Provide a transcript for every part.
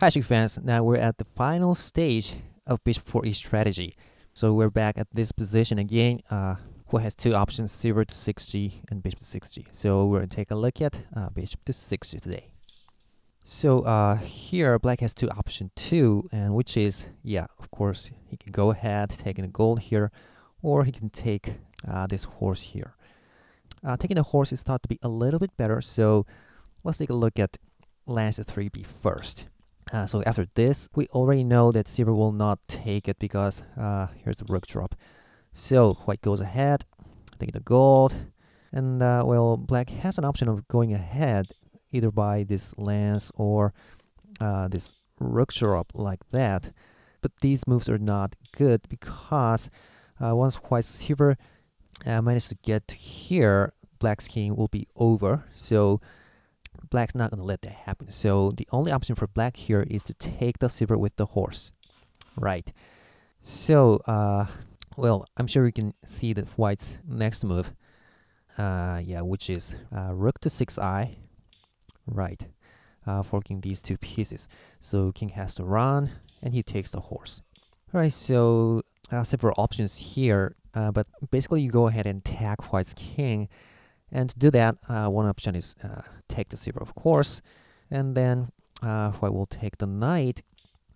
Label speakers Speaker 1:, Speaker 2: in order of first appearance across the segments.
Speaker 1: Hi, Shogi fans. Now we're at the final stage of bishop 4e strategy. So we're back at this position again. Who has two options, silver to 6g and bishop to 6g. So we're going to take a look at bishop to 6g today. So here black has two options too, and which is, yeah, of course, he can go ahead taking the gold here, or he can take this horse here. Taking the horse is thought to be a little bit better, so let's take a look at lance to 3b first. So after this, we already know that silver will not take it because here's the rook drop. So white goes ahead, taking the gold, and well, black has an option of going ahead either by this lance or this rook drop like that. But these moves are not good because once white silver manages to get to here, black's king will be over. So black's not going to let that happen. So the only option for black here is to take the silver with the horse. Right. So, well, I'm sure you can see that white's next move. Yeah, which is rook to 6i. Right. Forking these two pieces. So king has to run, and he takes the horse. All right, so several options here. But basically, you go ahead and attack white's king. And to do that, one option is take the silver, of course, and then white will take the knight.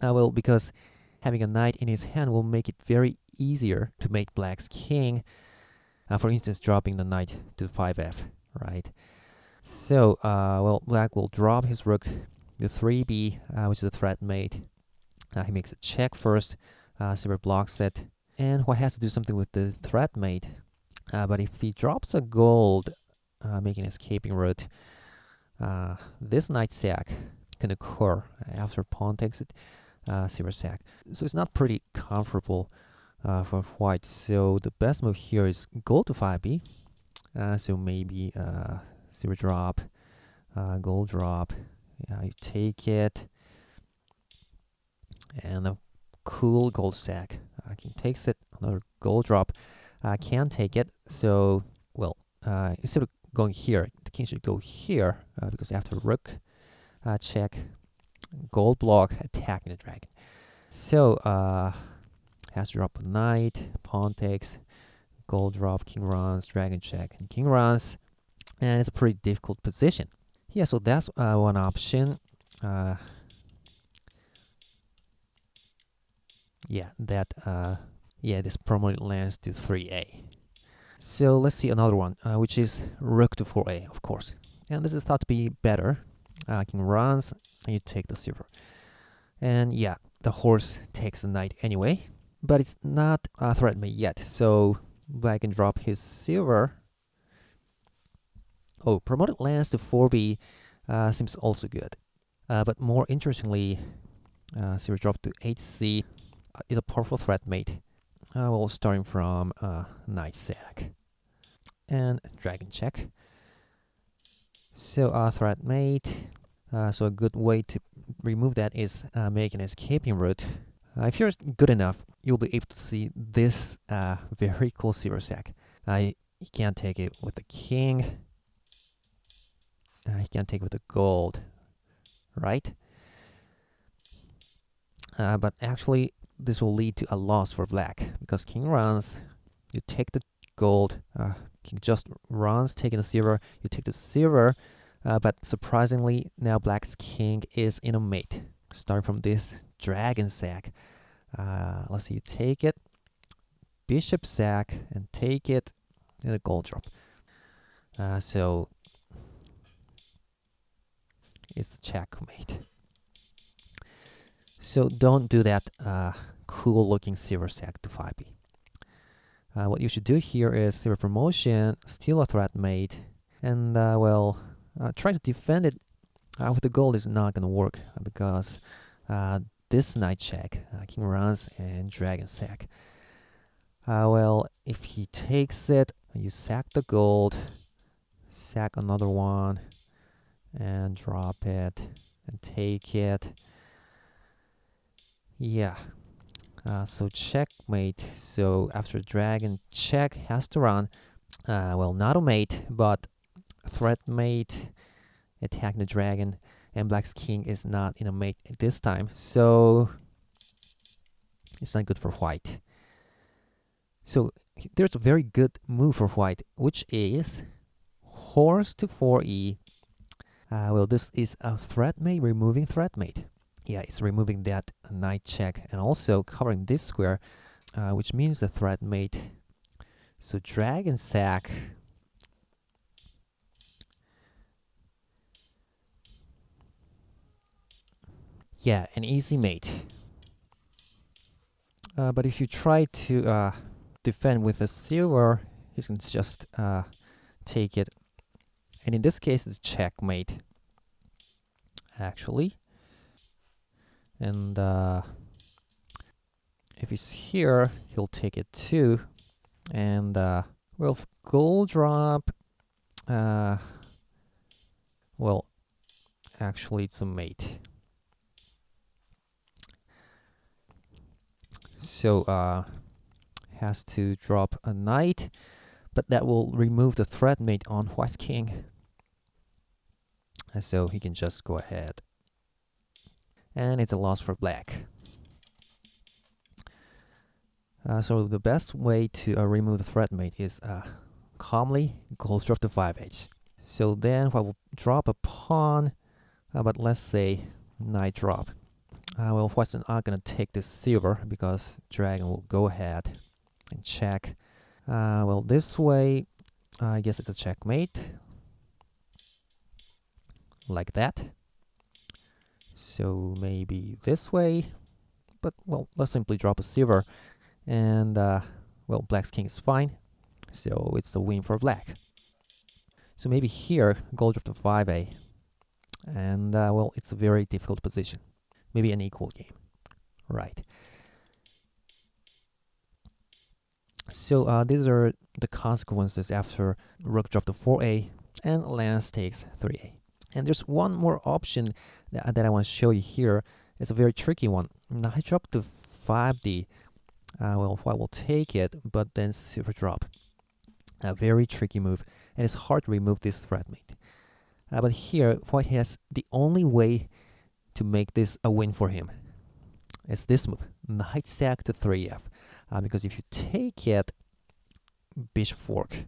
Speaker 1: Well, because having a knight in his hand will make it very easier to make black's king. For instance, dropping the knight to 5f, right? So, well, black will drop his rook to 3b, which is a threat mate. He makes a check first. Silver blocks it, and white has to do something with the threat mate. But if he drops a gold, making an escaping route, this knight sack can occur after pawn takes it, silver sack. So it's not pretty comfortable for white. So the best move here is gold to 5b. So maybe silver drop, gold drop. You take it, and a cool gold sack. King takes it. Another gold drop. Can't take it. So, well, instead of going here, the king should go here because after rook check, gold block, attacking the dragon. So has to drop a knight, pawn takes, gold drop, king runs, dragon check, and king runs, and it's a pretty difficult position. Yeah, so that's one option. Yeah, that this promoted lance to 3a. So let's see another one, which is rook to 4a, of course. And this is thought to be better. King runs, and you take the silver. And yeah, the horse takes the knight anyway, but it's not threat mate yet. So black can drop his silver. Oh, promoted lance to 4b seems also good. But more interestingly, silver drop to 8c is a powerful threat mate. Well, starting from knight sack and dragon check. So threat mate. So a good way to remove that is make an escaping route. If you're good enough, you'll be able to see this very cool silver sack. You can't take it with the king. You can't take it with the gold, right? But actually, this will lead to a loss for black because king runs, you take the gold, king just runs, taking the silver, you take the silver, but surprisingly, now black's king is in a mate. Starting from this dragon sack, let's see, you take it, bishop sack, and take it, and a gold drop. So it's checkmate. So don't do that cool looking silver sack to 5b. What you should do here is silver promotion, steal a threat mate, and well, try to defend it with the gold is not going to work because this knight check, king runs, and dragon sack. Well, if he takes it, you sack the gold, sack another one, and drop it, and take it. Yeah. So checkmate. So after dragon check has to run. Well, not a mate, but threat mate, attacking the dragon, and black's king is not in a mate this time, so it's not good for white. So there's a very good move for white, which is horse to 4e. Well, this is a threat mate, removing threat mate. Yeah, it's removing that knight check and also covering this square, which means the threat mate. So dragon sack. Yeah, an easy mate. But if you try to defend with a silver, he's going to just take it. And in this case, it's checkmate, actually. And if he's here, he'll take it too. And well, gold drop. Well, actually, it's a mate. So has to drop a knight, but that will remove the threat mate on white's king. So he can just go ahead. And it's a loss for black. So the best way to remove the threat mate is calmly gold drop to 5h. So then white will drop a pawn, but let's say knight drop. Well, white's not going to take this silver because dragon will go ahead and check. Well, this way, I guess it's a checkmate. Like that. So maybe this way. But, well, let's simply drop a silver. And, well, black's king is fine. So it's a win for black. So maybe here, gold drop to 5a. And, well, it's a very difficult position. Maybe an equal game. Right. So these are the consequences after rook drop to 4a and lance takes 3a. And there's one more option that I want to show you here. It's a very tricky one. Knight drop to 5d. Well, white will take it, but then silver drop. A very tricky move, and it's hard to remove this threat mate. But here, white has the only way to make this a win for him. It's this move, knight sack to 3f. Because if you take it, bishop fork,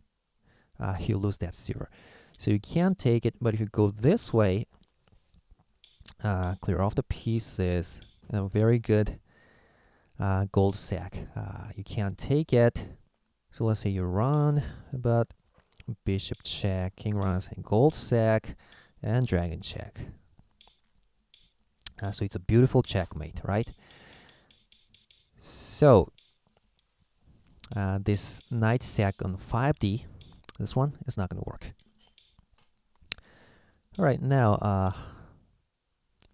Speaker 1: he'll lose that silver. So you can't take it, but if you go this way, clear off the pieces, and a very good gold sack. You can't take it. So let's say you run, but bishop check, king runs, and gold sack, and dragon check. So it's a beautiful checkmate, right? So this knight sack on 5d, this one is not going to work. All right, now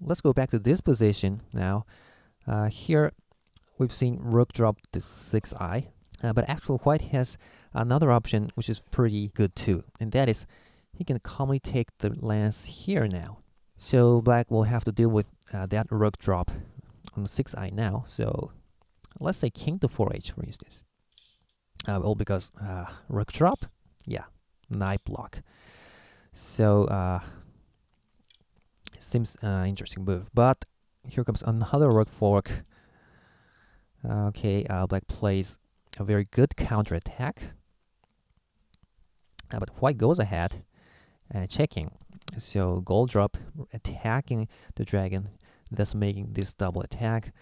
Speaker 1: let's go back to this position now. Here we've seen rook drop to 6i, but actually white has another option which is pretty good too, and that is he can calmly take the lance here now. So black will have to deal with that rook drop on the 6i now. So let's say king to 4h, for instance. Well, because rook drop, yeah, knight block. So it seems interesting move. But here comes another rook fork. Okay, black plays a very good counter attack. But white goes ahead and checking. So gold drop, attacking the dragon, thus making this double attack.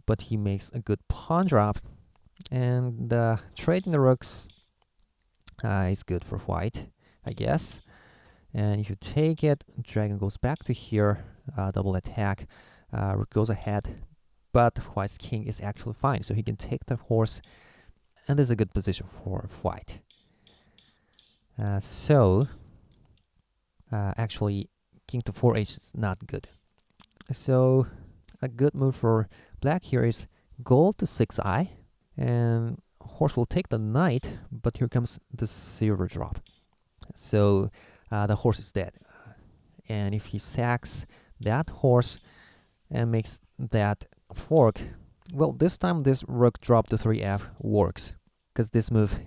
Speaker 1: But he makes a good pawn drop, and trading the rooks is good for white, I guess. And if you take it, dragon goes back to here, double attack, rook goes ahead, but white's king is actually fine, so he can take the horse, and this is a good position for white. Actually, king to 4h is not good. So a good move for black here is gold to 6i, and horse will take the knight, but here comes the silver drop. So the horse is dead. And if he sacks that horse and makes that fork, well, this time this rook drop to 3f works, because this move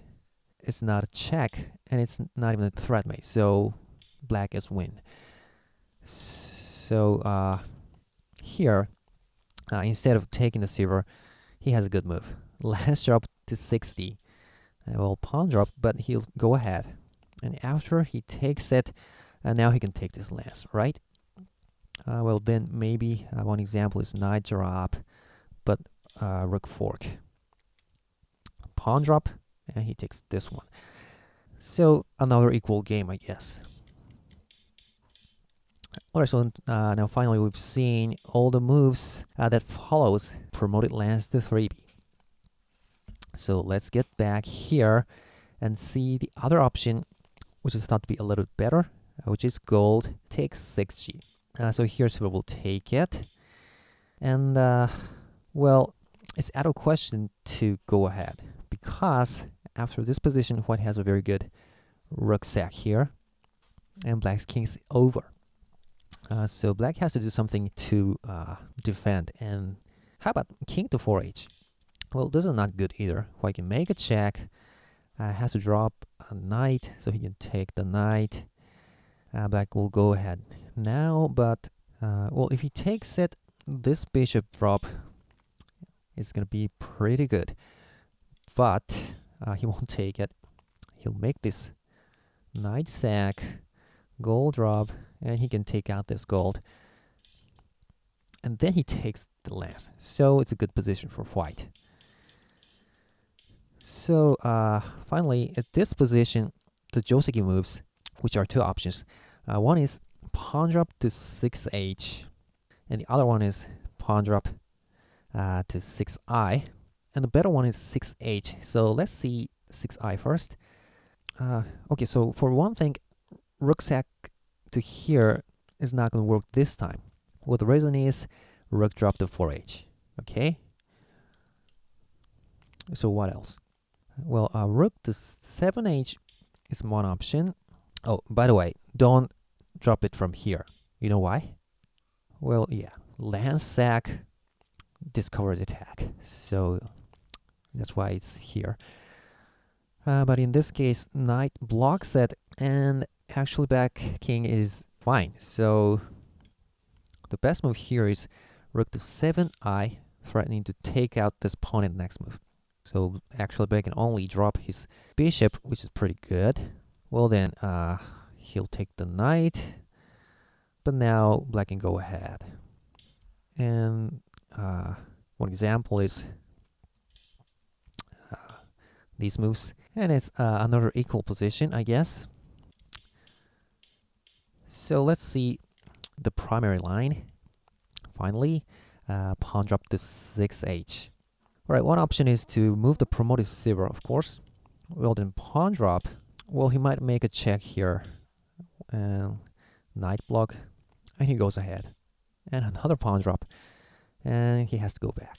Speaker 1: is not a check, and it's not even a threat mate, so black is win. So here, instead of taking the silver, he has a good move. Lance drop to 60. Well, pawn drop, but he'll go ahead. And after he takes it, now he can take this lance, right? Well, then maybe one example is knight drop, but rook fork. Pawn drop, and he takes this one. So another equal game, I guess. Alright, so now finally we've seen all the moves that follows promoted lance to 3b. So let's get back here and see the other option, which is thought to be a little bit better, which is gold takes 6g. So here's where we'll take it. And, well, it's out of question to go ahead, because after this position, white has a very good rook sack here, and black's king's over. So black has to do something to defend. And how about king to 4h? Well, this is not good either. White can make a check, has to drop a knight, so he can take the knight. Black will go ahead now, but well, if he takes it, this bishop drop is going to be pretty good. But he won't take it. He'll make this knight sack, gold drop, and he can take out this gold. And then he takes the lance. So it's a good position for white. So finally, at this position, the Joseki moves, which are two options. One is pawn drop to 6h, and the other one is pawn drop to 6i. And the better one is 6h. So let's see 6i first. Okay, so for one thing, rook sack to here is not going to work this time. Well, the reason is rook drop to 4h. Okay. So what else? Well, rook to 7h is one option. Oh, by the way, don't drop it from here. You know why? Well, yeah, lance sack, discovered attack. So that's why it's here. But in this case, knight blocks it, and actually back king is fine. So the best move here is rook to 7i, threatening to take out this pawn in the next move. So actually black can only drop his bishop, which is pretty good. Well then, he'll take the knight, but now black can go ahead. And one example is these moves, and it's another equal position, I guess. So let's see the primary line. Finally, pawn drop to 6h. Alright, one option is to move the promoted silver, of course. Well, then pawn drop. Well, he might make a check here. And knight block. And he goes ahead. And another pawn drop. And he has to go back.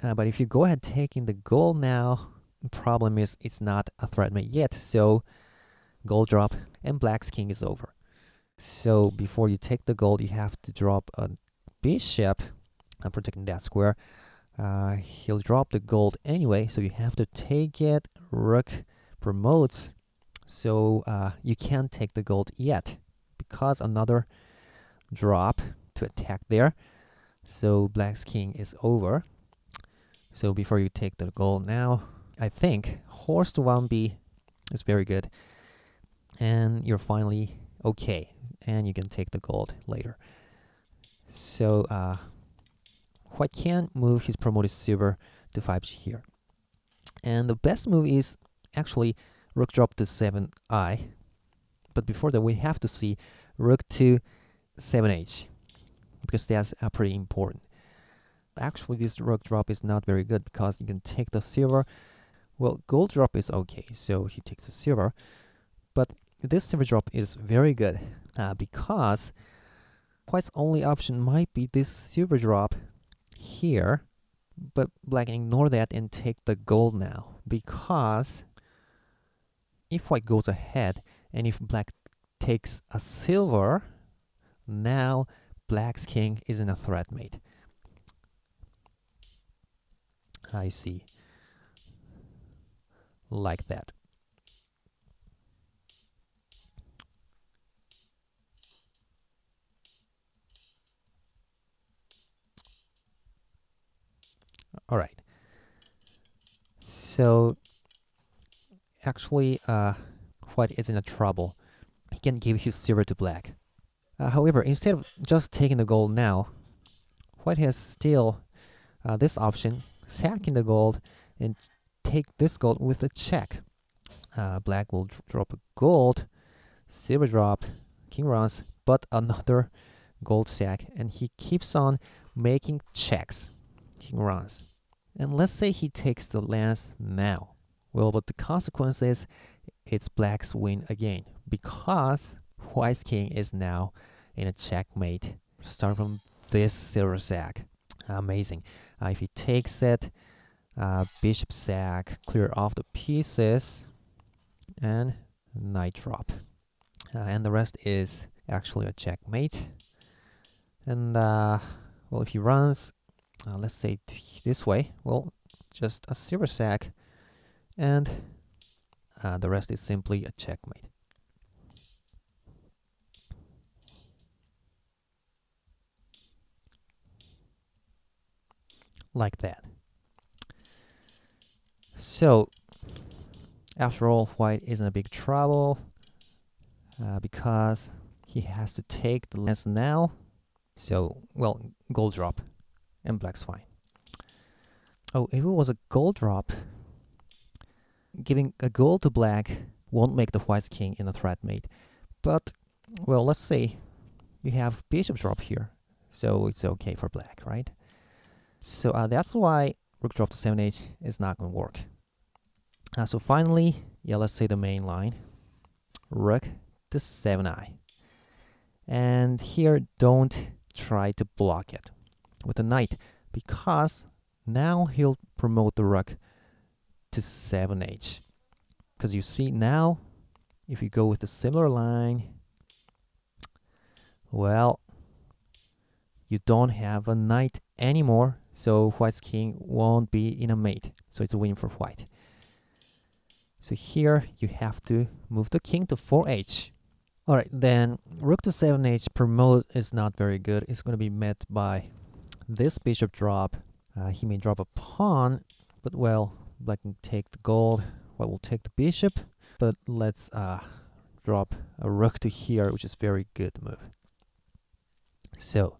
Speaker 1: But if you go ahead taking the gold now, the problem is it's not a threat mate yet. So gold drop and black's king is over. So before you take the gold, you have to drop a bishop. I'm protecting that square. He'll drop the gold anyway, so you have to take it. Rook promotes, so you can't take the gold yet because another drop to attack there. So black's king is over. So before you take the gold now, I think horse to 1b is very good, and you're finally okay, and you can take the gold later. So white can't move his promoted silver to 5g here. And the best move is actually rook drop to 7i. But before that, we have to see rook to 7h, because that's pretty important. Actually, this rook drop is not very good because you can take the silver. Well, gold drop is okay, so he takes the silver. But this silver drop is very good because white's only option might be this silver drop here, but black can ignore that and take the gold now, because if white goes ahead and if black takes a silver, now black's king isn't a threat mate. I see. Like that. All right. So actually, white is in a trouble. He can give his silver to black. However, instead of just taking the gold now, white has still this option, sacking the gold and take this gold with a check. Black will drop a gold, silver drop, king runs, but another gold sack, and he keeps on making checks. King runs. And let's say he takes the lance now. Well, but the consequence is it's black's win again because white's king is now in a checkmate. Start from this silver sack. Amazing. If he takes it, bishop sack, clear off the pieces, and knight drop. And the rest is actually a checkmate. And well, if he runs, let's say this way, well, just a silver sack, and the rest is simply a checkmate. Like that. So, after all, white is in a big trouble because he has to take the lance now. So, well, gold drop, and black's fine. Oh, if it was a gold drop, giving a gold to black won't make the white's king in a threat mate. But, well, let's say you have bishop drop here, so it's okay for black, right? So that's why rook drop to 7h is not going to work. So finally, yeah, let's say the main line, rook to 7i. And here, don't try to block it with a knight, because now he'll promote the rook to 7h. Because you see now, if you go with a similar line, well, you don't have a knight anymore, so white's king won't be in a mate. So it's a win for white. So here you have to move the king to 4h. Alright, then rook to 7h promote is not very good. It's going to be met by this bishop drop. He may drop a pawn, but well, black can take the gold. White will take the bishop, but let's drop a rook to here, which is very good move. So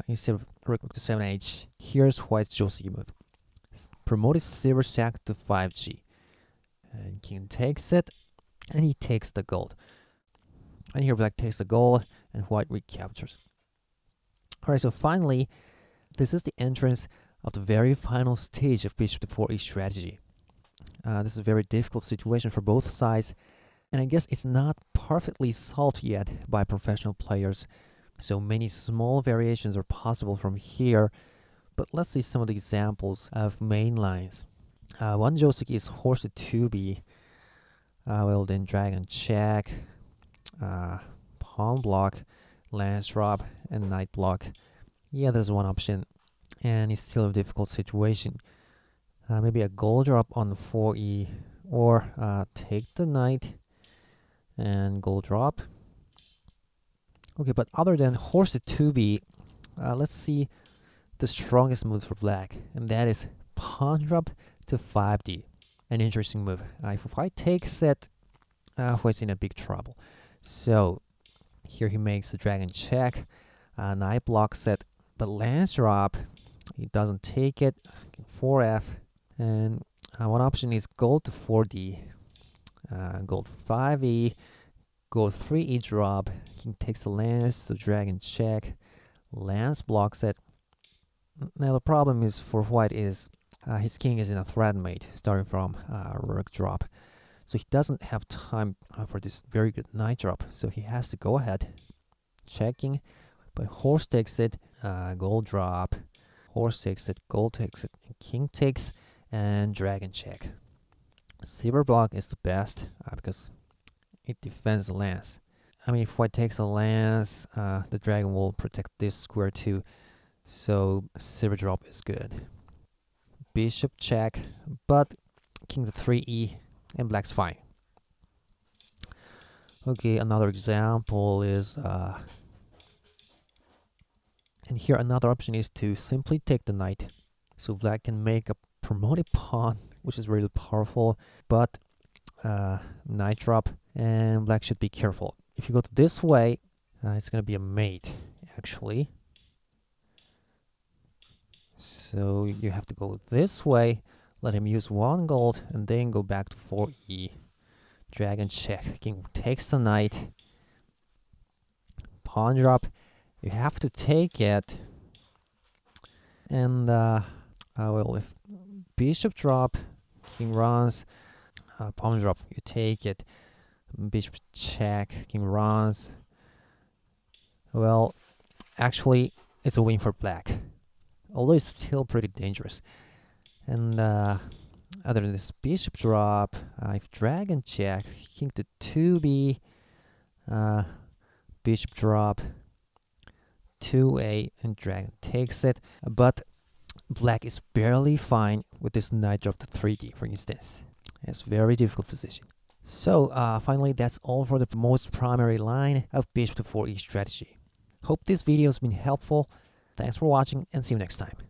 Speaker 1: instead of rook to 7h, here's white's Josie move. Promoted silver sack to 5g. And king takes it, and he takes the gold. And here black takes the gold, and white recaptures. Alright, so finally, this is the entrance of the very final stage of bishop to 4e strategy. This is a very difficult situation for both sides, and I guess it's not perfectly solved yet by professional players. So many small variations are possible from here, but let's see some of the examples of main lines. One Josuke is horse to 2b. Well, then dragon check, pawn block, lance drop, and knight block. Yeah, there's one option, and it's still a difficult situation. Maybe a gold drop on 4e, or take the knight and gold drop. Okay, but other than horse to 2b, let's see the strongest move for black, and that is pawn drop to 5d. An interesting move. If white takes it, white's in a big trouble. So here he makes the dragon check, knight blocks it, but lance drop, he doesn't take it, 4f, and one option is gold to 4d, gold 5e, gold 3e drop, king takes the lance, so dragon check, lance blocks it. Now the problem is for white is his king is in a threat mate, starting from rook drop. So he doesn't have time for this very good knight drop, so he has to go ahead, checking, but horse takes it, gold drop, horse takes it, gold takes it, and king takes, and dragon check. Silver block is the best because it defends the lance. I mean, if white takes a lance, the dragon will protect this square too, so silver drop is good. Bishop check, but king to 3e, and black's fine. Okay, another example is And here another option is to simply take the knight. So black can make a promoted pawn, which is really powerful, but knight drop, and black should be careful. If you go to this way, it's going to be a mate, actually. So you have to go this way, let him use 1 gold, and then go back to 4e. Dragon check. King takes the knight. Pawn drop. You have to take it. And, well, if bishop drop, king runs. Pawn drop, you take it. Bishop check, king runs. Well, actually, it's a win for black. Although it's still pretty dangerous. And other than this bishop drop, if dragon check, king to 2b, bishop drop, 2a, and dragon takes it. But black is barely fine with this knight drop to 3d, for instance. It's a very difficult position. So finally, that's all for the most primary line of bishop to 4e strategy. Hope this video has been helpful. Thanks for watching, and see you next time.